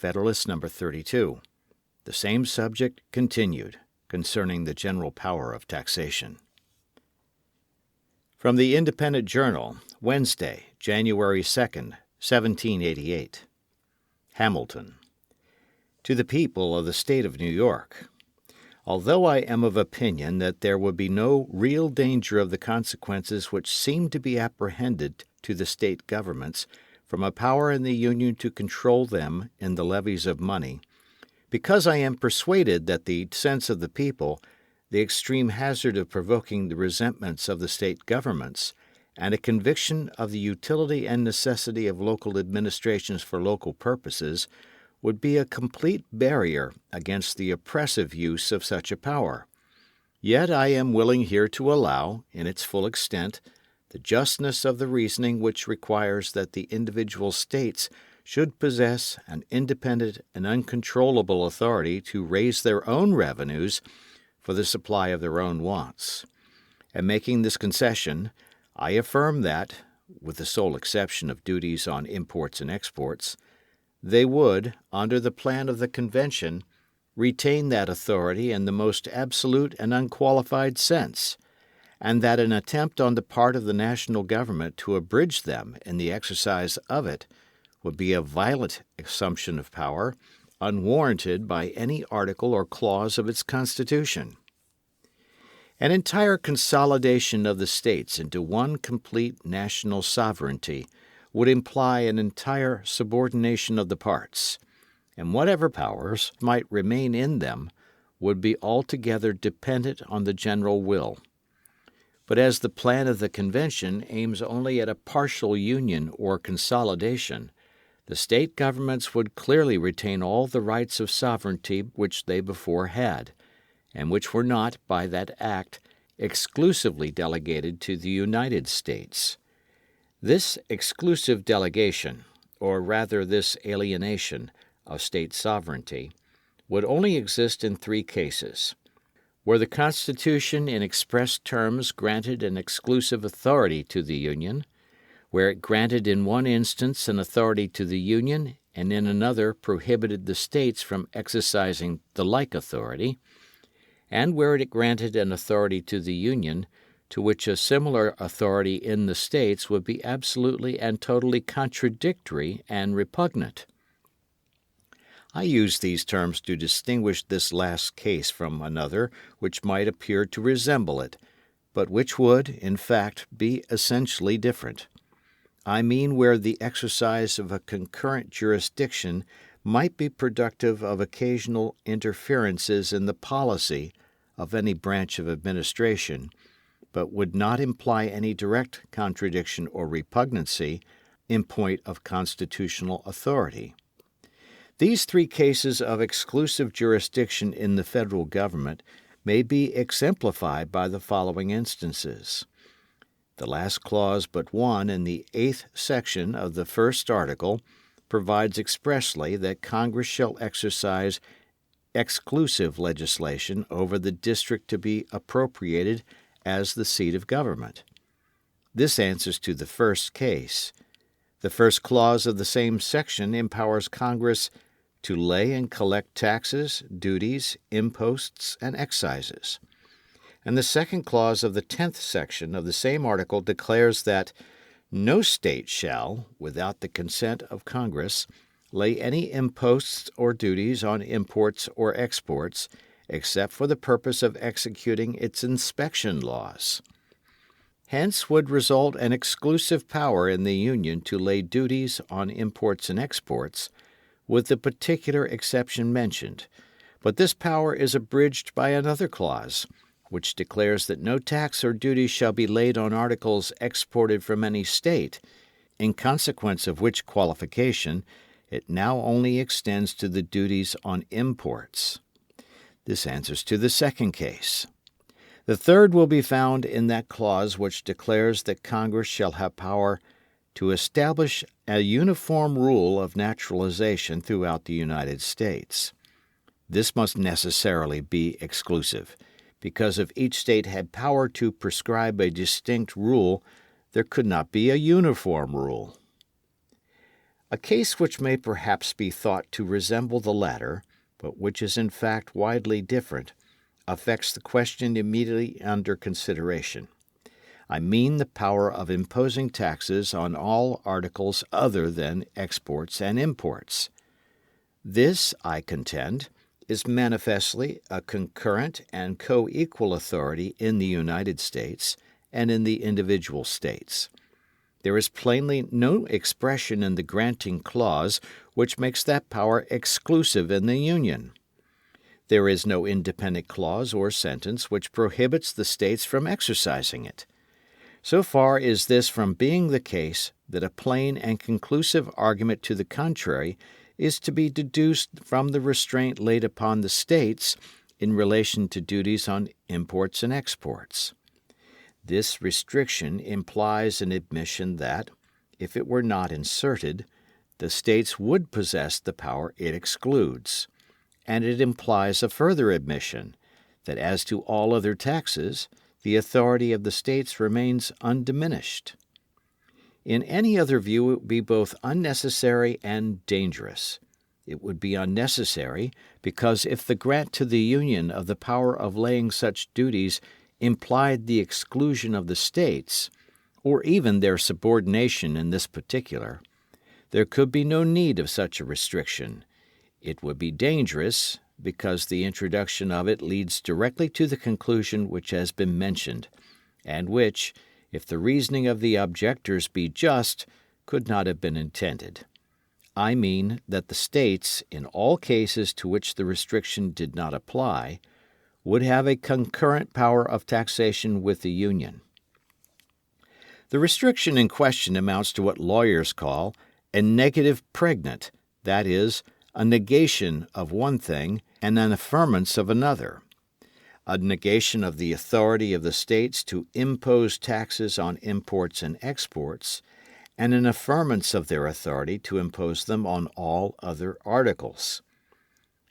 Federalist No. 32. The same subject continued, concerning the general power of taxation. From the Independent Journal, Wednesday, January 2nd, 1788. Hamilton. To the people of the State of New York. Although I am of opinion that there would be no real danger of the consequences which seem to be apprehended to the state governments from a power in the Union to control them in the levies of money, because I am persuaded that the sense of the people, the extreme hazard of provoking the resentments of the state governments, and a conviction of the utility and necessity of local administrations for local purposes would be a complete barrier against the oppressive use of such a power. Yet I am willing here to allow, in its full extent, the justness of the reasoning which requires that the individual states should possess an independent and uncontrollable authority to raise their own revenues for the supply of their own wants. And making this concession, I affirm that, with the sole exception of duties on imports and exports, they would, under the plan of the Convention, retain that authority in the most absolute and unqualified sense, and that an attempt on the part of the national government to abridge them in the exercise of it would be a violent assumption of power, unwarranted by any article or clause of its Constitution. An entire consolidation of the states into one complete national sovereignty would imply an entire subordination of the parts, and whatever powers might remain in them would be altogether dependent on the general will. But as the plan of the Convention aims only at a partial union or consolidation, the state governments would clearly retain all the rights of sovereignty which they before had, and which were not, by that act, exclusively delegated to the United States. This exclusive delegation, or rather this alienation, of state sovereignty, would only exist in three cases: where the Constitution in express terms granted an exclusive authority to the Union, where it granted in one instance an authority to the Union and in another prohibited the states from exercising the like authority, and where it granted an authority to the Union to which a similar authority in the states would be absolutely and totally contradictory and repugnant. I use these terms to distinguish this last case from another which might appear to resemble it, but which would, in fact, be essentially different. I mean where the exercise of a concurrent jurisdiction might be productive of occasional interferences in the policy of any branch of administration, but would not imply any direct contradiction or repugnancy in point of constitutional authority. These three cases of exclusive jurisdiction in the federal government may be exemplified by the following instances. The last clause but one in the 8th section of the first article provides expressly that Congress shall exercise exclusive legislation over the district to be appropriated as the seat of government. This answers to the first case. The first clause of the same section empowers Congress to lay and collect taxes, duties, imposts, and excises. And the second clause of the 10th section of the same article declares that no state shall, without the consent of Congress, lay any imposts or duties on imports or exports, except for the purpose of executing its inspection laws. Hence would result an exclusive power in the Union to lay duties on imports and exports, with the particular exception mentioned, but this power is abridged by another clause, which declares that no tax or duty shall be laid on articles exported from any state, in consequence of which qualification it now only extends to the duties on imports. This answers to the second case. The third will be found in that clause which declares that Congress shall have power to establish a uniform rule of naturalization throughout the United States. This must necessarily be exclusive, because if each state had power to prescribe a distinct rule, there could not be a uniform rule. A case which may perhaps be thought to resemble the latter, but which is in fact widely different, affects the question immediately under consideration. I mean the power of imposing taxes on all articles other than exports and imports. This, I contend, is manifestly a concurrent and co-equal authority in the United States and in the individual states. There is plainly no expression in the granting clause which makes that power exclusive in the Union. There is no independent clause or sentence which prohibits the states from exercising it. So far is this from being the case that a plain and conclusive argument to the contrary is to be deduced from the restraint laid upon the states in relation to duties on imports and exports. This restriction implies an admission that, if it were not inserted, the states would possess the power it excludes, and it implies a further admission that as to all other taxes, the authority of the states remains undiminished. In any other view it would be both unnecessary and dangerous. It would be unnecessary because if the grant to the Union of the power of laying such duties implied the exclusion of the states, or even their subordination in this particular, there could be no need of such a restriction. It would be dangerous because the introduction of it leads directly to the conclusion which has been mentioned, and which, if the reasoning of the objectors be just, could not have been intended. I mean that the states, in all cases to which the restriction did not apply, would have a concurrent power of taxation with the Union. The restriction in question amounts to what lawyers call a negative pregnant, that is, a negation of one thing and an affirmance of another. A negation of the authority of the states to impose taxes on imports and exports, and an affirmance of their authority to impose them on all other articles.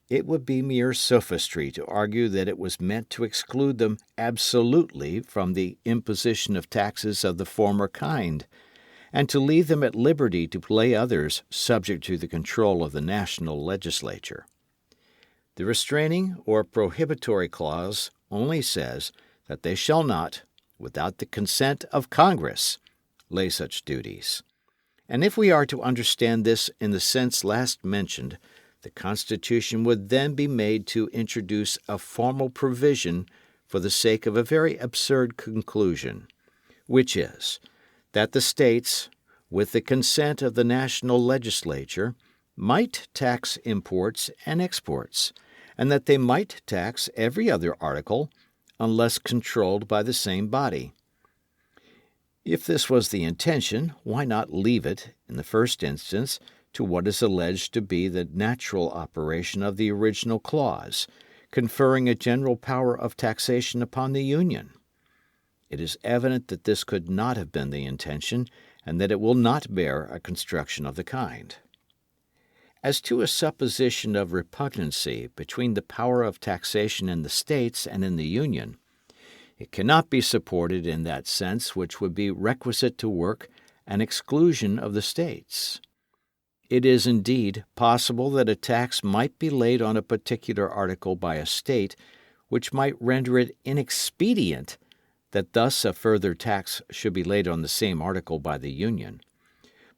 It would be mere sophistry to argue that it was meant to exclude them absolutely from the imposition of taxes of the former kind, and to leave them at liberty to lay others subject to the control of the national legislature. The restraining or prohibitory clause only says that they shall not, without the consent of Congress, lay such duties. And if we are to understand this in the sense last mentioned, the Constitution would then be made to introduce a formal provision for the sake of a very absurd conclusion, which is, that the states, with the consent of the national legislature, might tax imports and exports, and that they might tax every other article unless controlled by the same body. If this was the intention, why not leave it, in the first instance, to what is alleged to be the natural operation of the original clause, conferring a general power of taxation upon the Union? It is evident that this could not have been the intention, and that it will not bear a construction of the kind. As to a supposition of repugnancy between the power of taxation in the states and in the Union, it cannot be supported in that sense which would be requisite to work an exclusion of the states. It is indeed possible that a tax might be laid on a particular article by a state which might render it inexpedient that thus a further tax should be laid on the same article by the Union,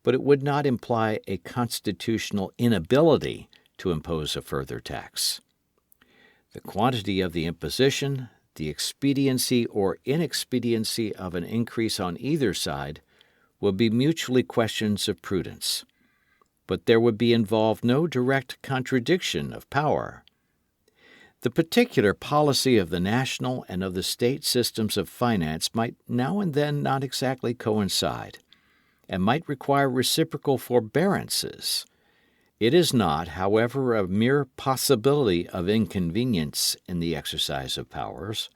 but it would not imply a constitutional inability to impose a further tax. The quantity of the imposition, the expediency or inexpediency of an increase on either side, will be mutually questions of prudence, but there would be involved no direct contradiction of power. The particular policy of the national and of the state systems of finance might now and then not exactly coincide, and might require reciprocal forbearances. It is not, however, a mere possibility of inconvenience in the exercise of powers,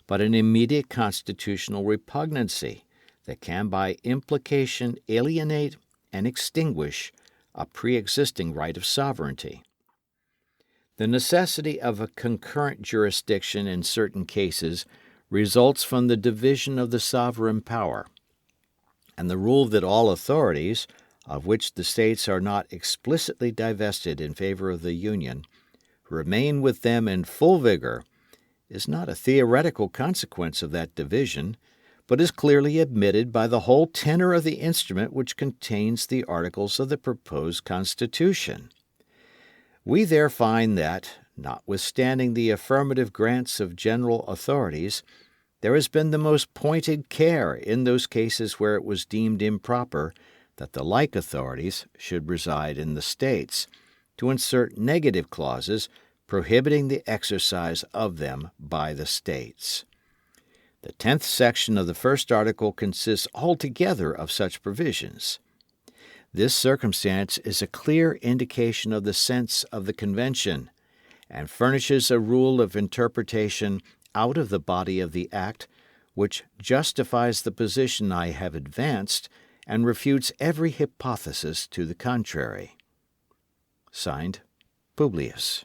but an immediate constitutional repugnancy that can by implication alienate and extinguish a pre-existing right of sovereignty. The necessity of a concurrent jurisdiction in certain cases results from the division of the sovereign power, and the rule that all authorities, of which the states are not explicitly divested in favor of the Union, remain with them in full vigor, is not a theoretical consequence of that division, but is clearly admitted by the whole tenor of the instrument which contains the articles of the proposed Constitution. We there find that, notwithstanding the affirmative grants of general authorities, there has been the most pointed care in those cases where it was deemed improper that the like authorities should reside in the States, to insert negative clauses prohibiting the exercise of them by the States. The 10th section of the first article consists altogether of such provisions. This circumstance is a clear indication of the sense of the Convention, and furnishes a rule of interpretation out of the body of the Act which justifies the position I have advanced and refutes every hypothesis to the contrary. Signed, Publius.